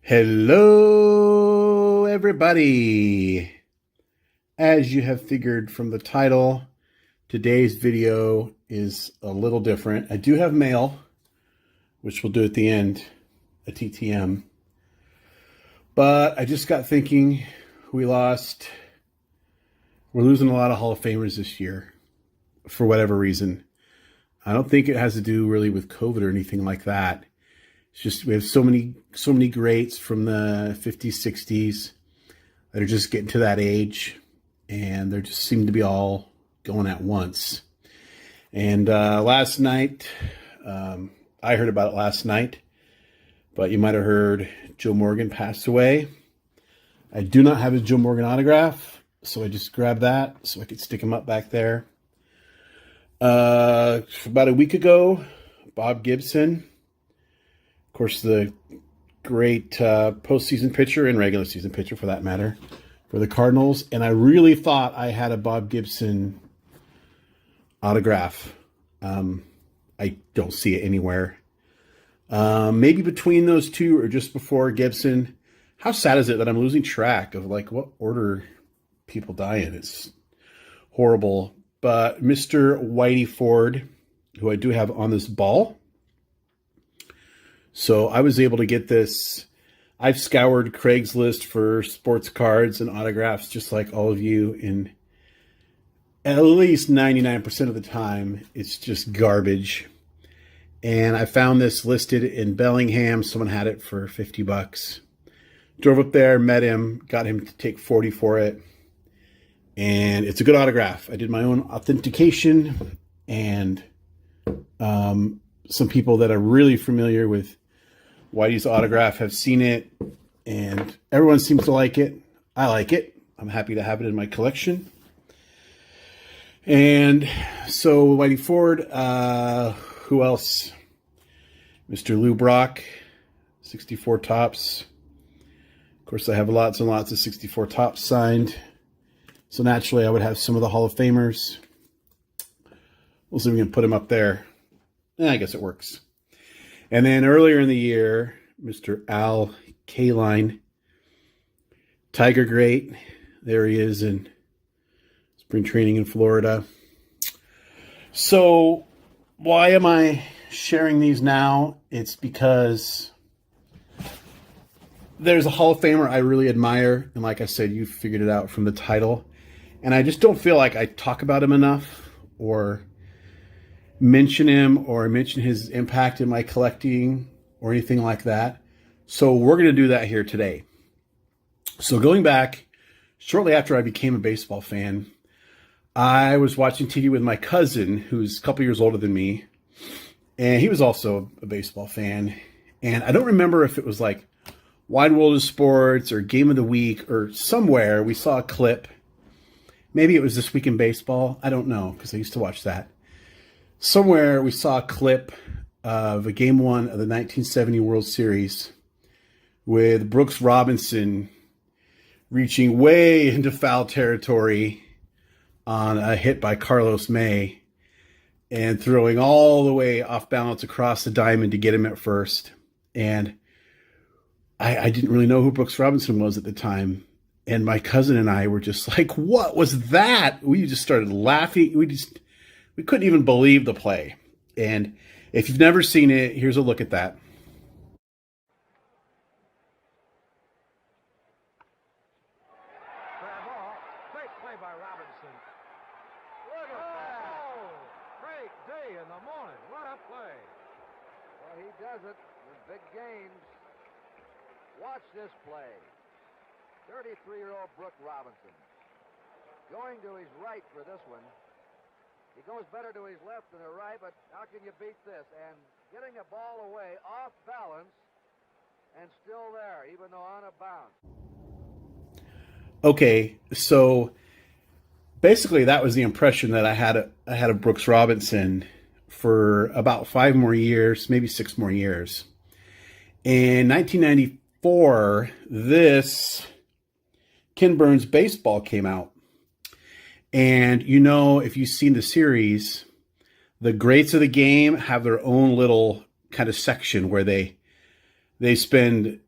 Hello, everybody. As you have figured from the title, today's video is a little different. I do have mail, which we'll do at the end, a TTM. But I just got thinking, we're losing a lot of Hall of Famers this year for whatever reason. I don't think it has to do really with COVID or anything like that. It's just we have so many greats from the 50s, 60s that are just getting to that age, and they just seem to be all going at once. And last night, I heard about it last night, but you might have heard Joe Morgan passed away. I do not have his Joe Morgan autograph, so I just grabbed that so I could stick him up back there. About a week ago, Bob Gibson, of course, the great postseason pitcher and regular season pitcher, for that matter, for the Cardinals. And I really thought I had a Bob Gibson autograph. I don't see it anywhere. Maybe between those two or just before Gibson. How sad is it that I'm losing track of like what order people die in? It's horrible. But Mr. Whitey Ford, who I do have on this ball. So I was able to get this. I've scoured Craigslist for sports cards and autographs just like all of you. And at least 99% of the time, it's just garbage. And I found this listed in Bellingham. Someone had it for $50. Drove up there, met him, got him to take $40 for it. And it's a good autograph. I did my own authentication, and some people that are really familiar with Whitey's autograph have seen it, and everyone seems to like it. I like it. I'm happy to have it in my collection. And so Whitey Ford, who else? Mr. Lou Brock, 64 tops. Of course, I have lots and lots of 64 tops signed. So naturally, I would have some of the Hall of Famers. We'll see if we can put him up there. I guess it works. And then earlier in the year, Mr. Al Kaline, Tiger great. There he is in spring training in Florida. So why am I sharing these now? It's because there's a Hall of Famer I really admire. And like I said, you figured it out from the title. And I just don't feel like I talk about him enough or mention him or mention his impact in my collecting or anything like that. So we're going to do that here today. So going back, shortly after I became a baseball fan, I was watching TV with my cousin, who's a couple years older than me. And he was also a baseball fan. And I don't remember if it was like Wide World of Sports or Game of the Week or somewhere we saw a clip. Maybe it was This Week in Baseball. I don't know, because I used to watch that. Somewhere we saw a clip of a Game 1 of the 1970 World Series with Brooks Robinson reaching way into foul territory on a hit by Carlos May and throwing all the way off balance across the diamond to get him at first. And I didn't really know who Brooks Robinson was at the time. And my cousin and I were just like, what was that? We just started laughing. We couldn't even believe the play. And if you've never seen it, here's a look at that. Great play by Robinson. Look at that. Oh, great day in the morning. What a play. Well, he does it in big games. Watch this play. 33-year-old Brooks Robinson. Going to his right for this one. He goes better to his left than the right, but how can you beat this? And getting a ball away off balance and still there, even though on a bounce. Okay, so basically that was the impression that I had of Brooks Robinson for about 5 more years, maybe 6 more years. In 1994, this Ken Burns baseball came out. And you know, if you've seen the series, the greats of the game have their own little kind of section where they spend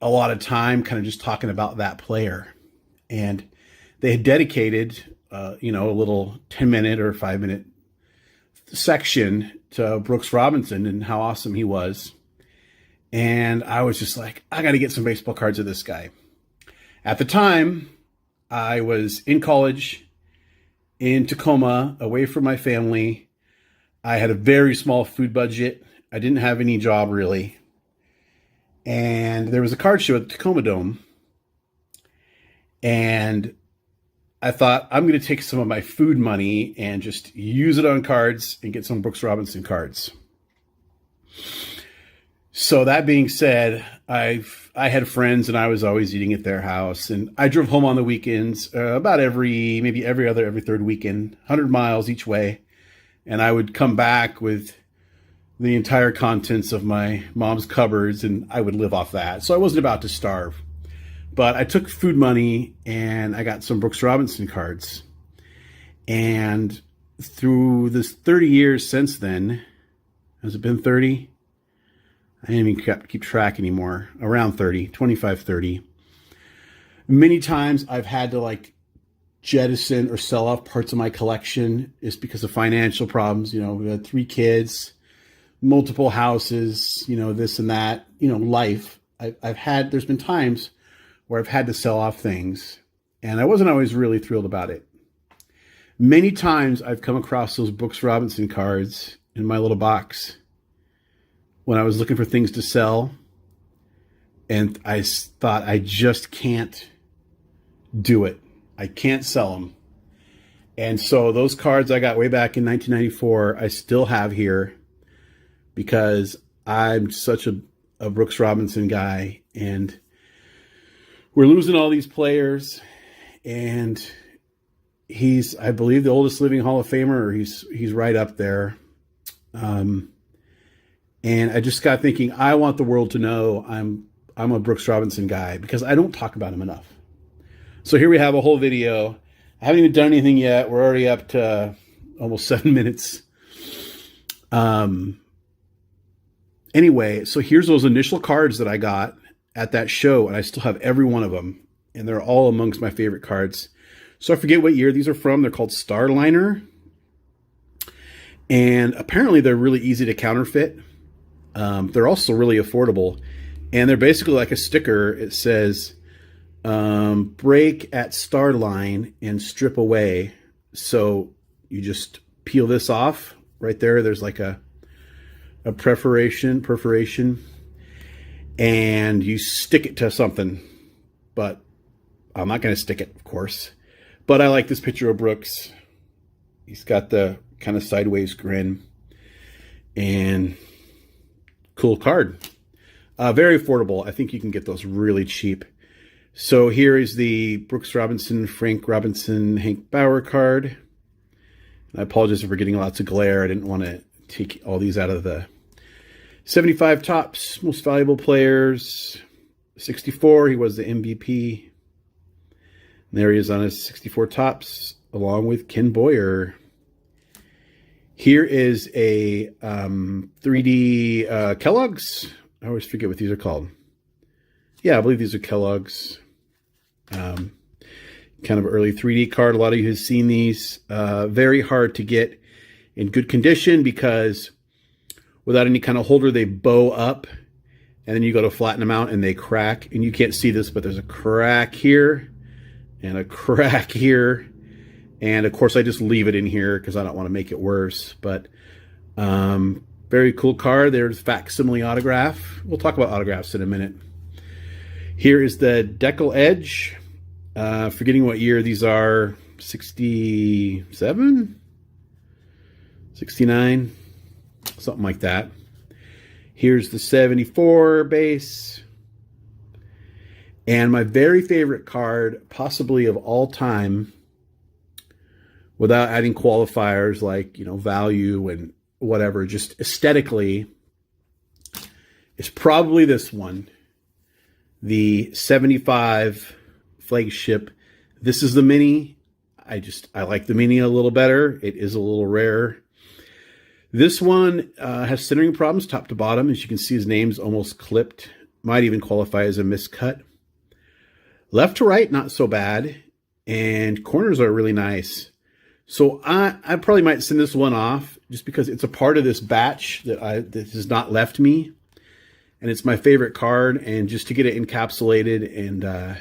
a lot of time kind of just talking about that player. And they had dedicated, a little 10-minute or 5-minute section to Brooks Robinson and how awesome he was. And I was just like, I got to get some baseball cards of this guy. At the time, I was in college in Tacoma, away from my family. I had a very small food budget. I didn't have any job really. And there was a card show at the Tacoma Dome. And I thought, I'm going to take some of my food money and just use it on cards and get some Brooks Robinson cards. So that being said, I had friends and I was always eating at their house, and I drove home on the weekends, about every third weekend, 100 miles each way. And I would come back with the entire contents of my mom's cupboards, and I would live off that. So I wasn't about to starve, but I took food money and I got some Brooks Robinson cards. And through this 30 years since then, has it been 30? I didn't even keep track anymore. Around 30, 25, 30. Many times I've had to jettison or sell off parts of my collection just because of financial problems. We had 3 kids, multiple houses, this and that, life. There's been times where I've had to sell off things, and I wasn't always really thrilled about it. Many times I've come across those Brooks Robinson cards in my little box when I was looking for things to sell, and I thought, I just can't do it. I can't sell them. And so those cards I got way back in 1994, I still have here because I'm such a Brooks Robinson guy, and we're losing all these players, and he's, I believe, the oldest living Hall of Famer, or he's right up there. And I just got thinking, I want the world to know I'm a Brooks Robinson guy because I don't talk about him enough. So here we have a whole video. I haven't even done anything yet. We're already up to almost 7 minutes. Anyway, so here's those initial cards that I got at that show, and I still have every one of them, and they're all amongst my favorite cards. So I forget what year these are from. They're called Starliner, and apparently they're really easy to counterfeit. They're also really affordable, and they're basically like a sticker. It says, break at star line and strip away. So you just peel this off right there. There's like a perforation, and you stick it to something, but I'm not going to stick it, of course. But I like this picture of Brooks. He's got the kind of sideways grin, and cool card. Very affordable. I think you can get those really cheap. So here is the Brooks Robinson, Frank Robinson, Hank Bauer card. I apologize for getting lots of glare. I didn't want to take all these out of the 75 tops, most valuable players. 64, he was the MVP. And there he is on his 64 tops, along with Ken Boyer. Here is a 3D Kellogg's. I always forget what these are called. Yeah, I believe these are Kellogg's. Kind of early 3D card. A lot of you have seen these. Very hard to get in good condition because without any kind of holder, they bow up. And then you go to flatten them out and they crack. And you can't see this, but there's a crack here and a crack here. And of course, I just leave it in here because I don't want to make it worse. But very cool card. There's facsimile autograph. We'll talk about autographs in a minute. Here is the Decal Edge. Forgetting what year these are. 67? 69? Something like that. Here's the 74 base. And my very favorite card, possibly of all time, without adding qualifiers like, value and whatever, just aesthetically, is probably this one. The 75 flagship. This is the mini. I like the mini a little better. It is a little rare. This one has centering problems top to bottom. As you can see, his name's almost clipped. might even qualify as a miscut. Left to right, not so bad. And corners are really nice. So I probably might send this one off just because it's a part of this batch that has not left me. And it's my favorite card. And just to get it encapsulated, and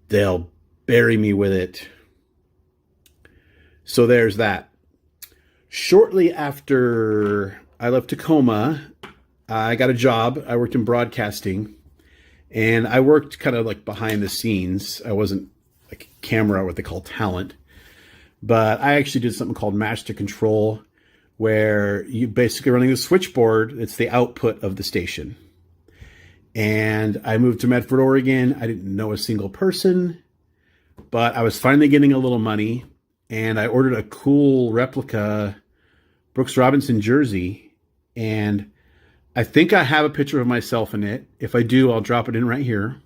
they'll bury me with it. So there's that. Shortly after I left Tacoma, I got a job. I worked in broadcasting. And I worked kind of like behind the scenes. I wasn't like camera, what they call talent. But I actually did something called match to control, where you basically running the switchboard. It's the output of the station. And I moved to Medford, Oregon. I didn't know a single person, but I was finally getting a little money. And I ordered a cool replica Brooks Robinson jersey. And I think I have a picture of myself in it. If I do, I'll drop it in right here.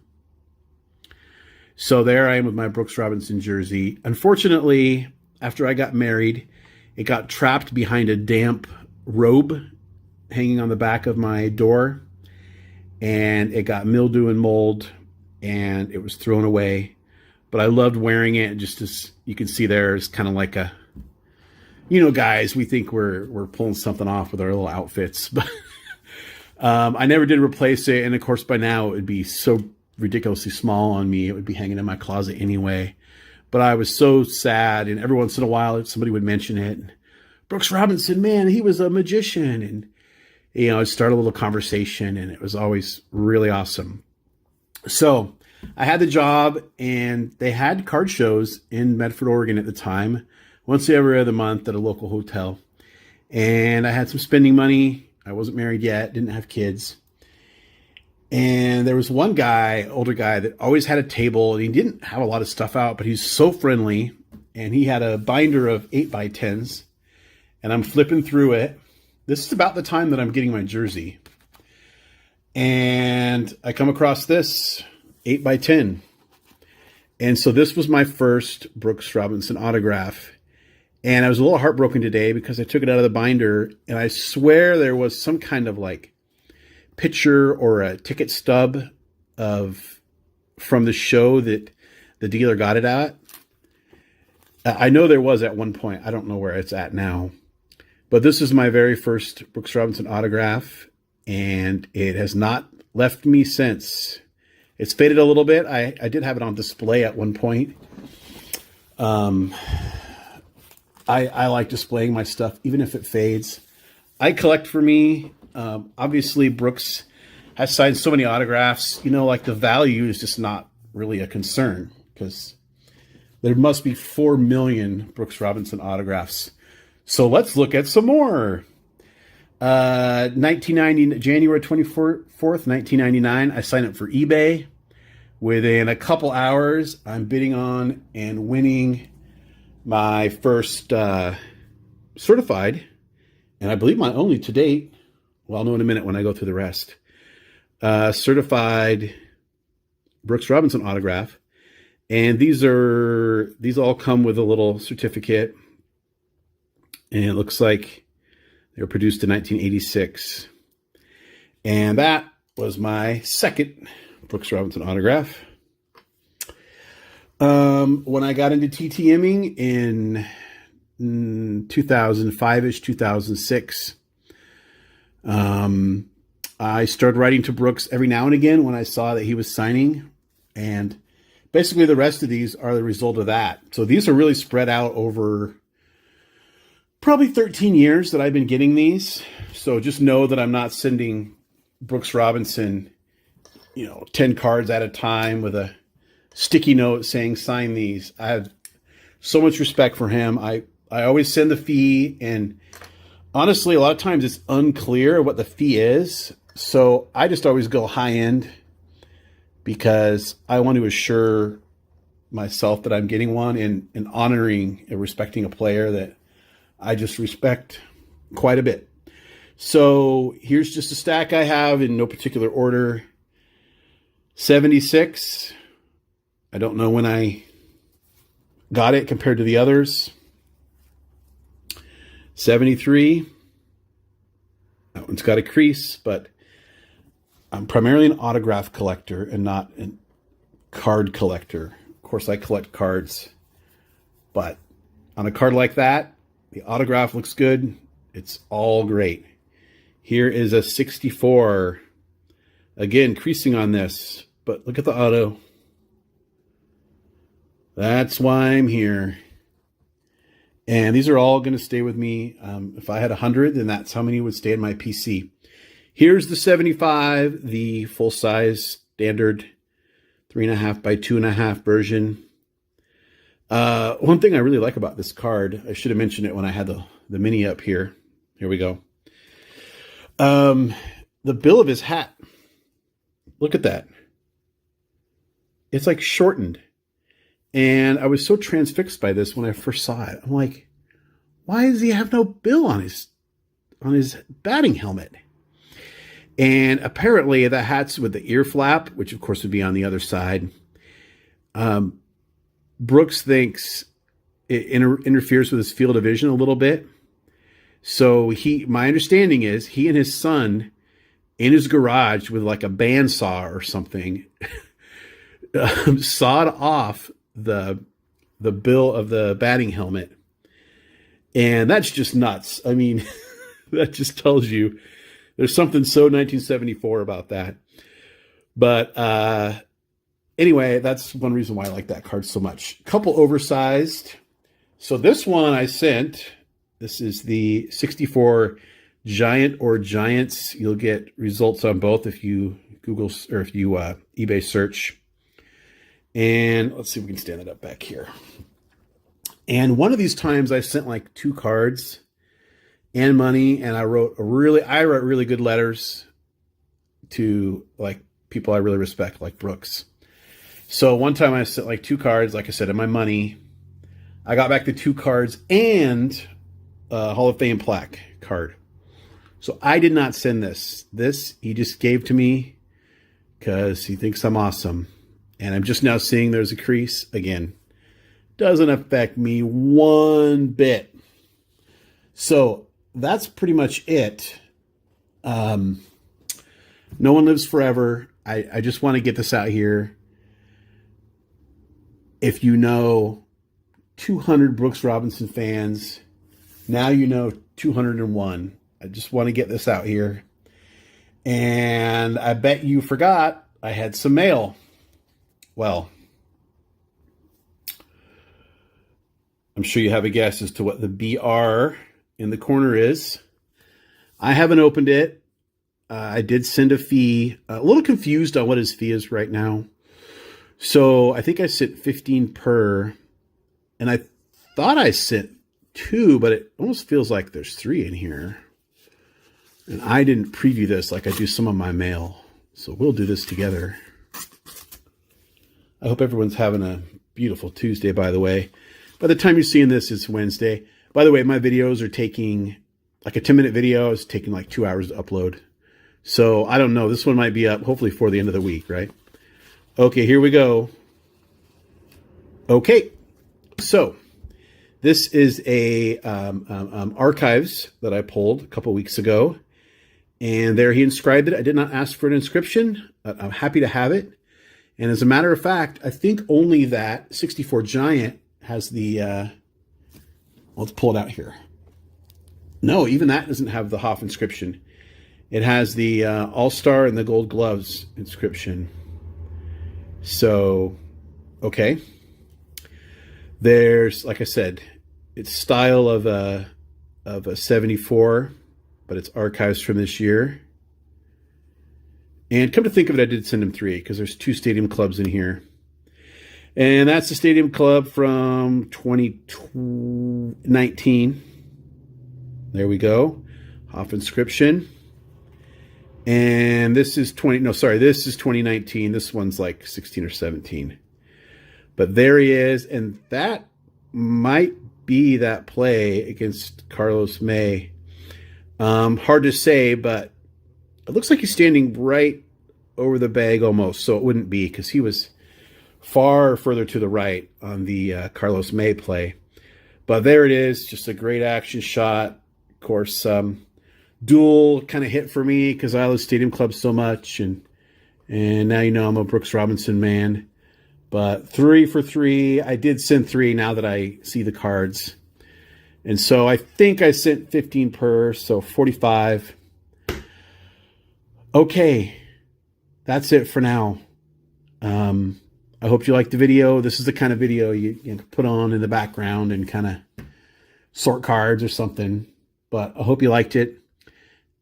So there I am with my Brooks Robinson jersey. Unfortunately, after I got married, it got trapped behind a damp robe hanging on the back of my door. And it got mildew and mold, and it was thrown away. But I loved wearing it. Just as you can see there, it's kind of like a, guys, we think we're pulling something off with our little outfits. But I never did replace it. And of course, by now it would be so ridiculously small on me. It would be hanging in my closet anyway. But I was so sad. And every once in a while, somebody would mention it. Brooks Robinson, man, he was a magician. And, I'd start a little conversation, and it was always really awesome. So I had the job, and they had card shows in Medford, Oregon at the time, once every other month at a local hotel. And I had some spending money. I wasn't married yet, didn't have kids. And there was one guy, older guy, that always had a table, and he didn't have a lot of stuff out, but he's so friendly. And he had a binder of 8x10s, and I'm flipping through it. This is about the time that I'm getting my jersey. And I come across this 8x10. And so this was my first Brooks Robinson autograph. And I was a little heartbroken today because I took it out of the binder, and I swear there was some kind of like picture or a ticket stub from the show that the dealer got it at. I know there was at one point. I don't know where it's at now. But this is my very first Brooks Robinson autograph, and it has not left me since. It's faded a little bit. I did have it on display at one point. I like displaying my stuff, even if it fades. I collect for me. Obviously, Brooks has signed so many autographs. Like the value is just not really a concern, because there must be 4 million Brooks Robinson autographs. So let's look at some more. 1990, January 24th, 1999, I signed up for eBay. Within a couple hours, I'm bidding on and winning my first certified, and I believe my only to date. Well, I'll know in a minute when I go through the rest. Certified Brooks Robinson autograph. And these all come with a little certificate. And it looks like they were produced in 1986. And that was my second Brooks Robinson autograph. When I got into TTMing in 2005-ish, 2006, I started writing to Brooks every now and again when I saw that he was signing. And basically the rest of these are the result of that. So these are really spread out over probably 13 years that I've been getting these. So just know that I'm not sending Brooks Robinson, 10 cards at a time with a sticky note saying sign these. I have so much respect for him. I always send the fee, and honestly, a lot of times it's unclear what the fee is. So I just always go high end because I want to assure myself that I'm getting one and honoring and respecting a player that I just respect quite a bit. So here's just a stack I have in no particular order. 76. I don't know when I got it compared to the others. 73. That one's got a crease, but I'm primarily an autograph collector and not a card collector. Of course, I collect cards, but on a card like that, the autograph looks good. It's all great. Here is a 64. Again, creasing on this, but look at the auto. That's why I'm here. And these are all going to stay with me. If I had 100, then that's how many would stay in my PC. Here's the 75, the full-size standard 3.5 by 2.5 version. One thing I really like about this card, I should have mentioned it when I had the mini up here. Here we go. The bill of his hat. Look at that. It's like shortened. And I was so transfixed by this when I first saw it. I'm like, why does he have no bill on his batting helmet? And apparently the hat's with the ear flap, which of course would be on the other side. Brooks thinks it interferes with his field of vision a little bit. So my understanding is he and his son in his garage with like a bandsaw or something sawed off the bill of the batting helmet. And that's just nuts. I mean, that just tells you there's something so 1974 about that. But anyway, that's one reason why I like that card so much. Couple oversized. So this one I sent. This is the 64 Giant or Giants. You'll get results on both if you Google or if you eBay search. And let's see if we can stand it up back here. And one of these times I sent like 2 cards and money, and I wrote really good letters to like people I really respect, like Brooks. So one time I sent like 2 cards, like I said, and my money. I got back the 2 cards and a Hall of Fame plaque card. So I did not send this. This he just gave to me because he thinks I'm awesome. And I'm just now seeing there's a crease. Again, doesn't affect me one bit. So that's pretty much it. No one lives forever. I just want to get this out here. If you know 200 Brooks Robinson fans, now you know 201. I just want to get this out here. And I bet you forgot I had some mail. Well, I'm sure you have a guess as to what the BR in the corner is. I haven't opened it. I did send a fee. A little confused on what his fee is right now. So I think I sent 15 per. And I thought I sent 2, but it almost feels like there's 3 in here. And I didn't preview this like I do some of my mail. So we'll do this together. I hope everyone's having a beautiful Tuesday, by the way. By the time you're seeing this, it's Wednesday. By the way, my videos are taking, like a 10-minute video is taking like 2 hours to upload. So I don't know. This one might be up hopefully for the end of the week, right? Okay, here we go. Okay. So this is a archives that I pulled a couple weeks ago. And there he inscribed it. I did not ask for an inscription. I'm happy to have it. And as a matter of fact, I think only that 64 Giant has the, let's pull it out here. No, even that doesn't have the Hoff inscription. It has the All-Star and the Gold Gloves inscription. So, okay. There's, like I said, it's style of a 74, but it's archives from this year. And come to think of it, I did send him 3 because there's 2 Stadium Clubs in here. And that's the Stadium Club from 2019. There we go. Hoff inscription. And this is this is 2019. This one's like 16 or 17. But there he is. And that might be that play against Carlos May. Hard to say, but it looks like he's standing right over the bag almost. So it wouldn't be because he was far further to the right on the Carlos May play. But there it is. Just a great action shot. Of course, dual kind of hit for me because I love Stadium Club so much, and now you know I'm a Brooks Robinson man. But 3 for 3, I did send 3 now that I see the cards. And so I think I sent 15 per, so 45. Okay, that's it for now. I hope you liked the video. This is the kind of video you can put on in the background and kind of sort cards or something. But I hope you liked it.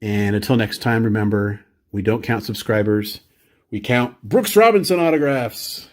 And until next time, remember, we don't count subscribers. We count Brooks Robinson autographs.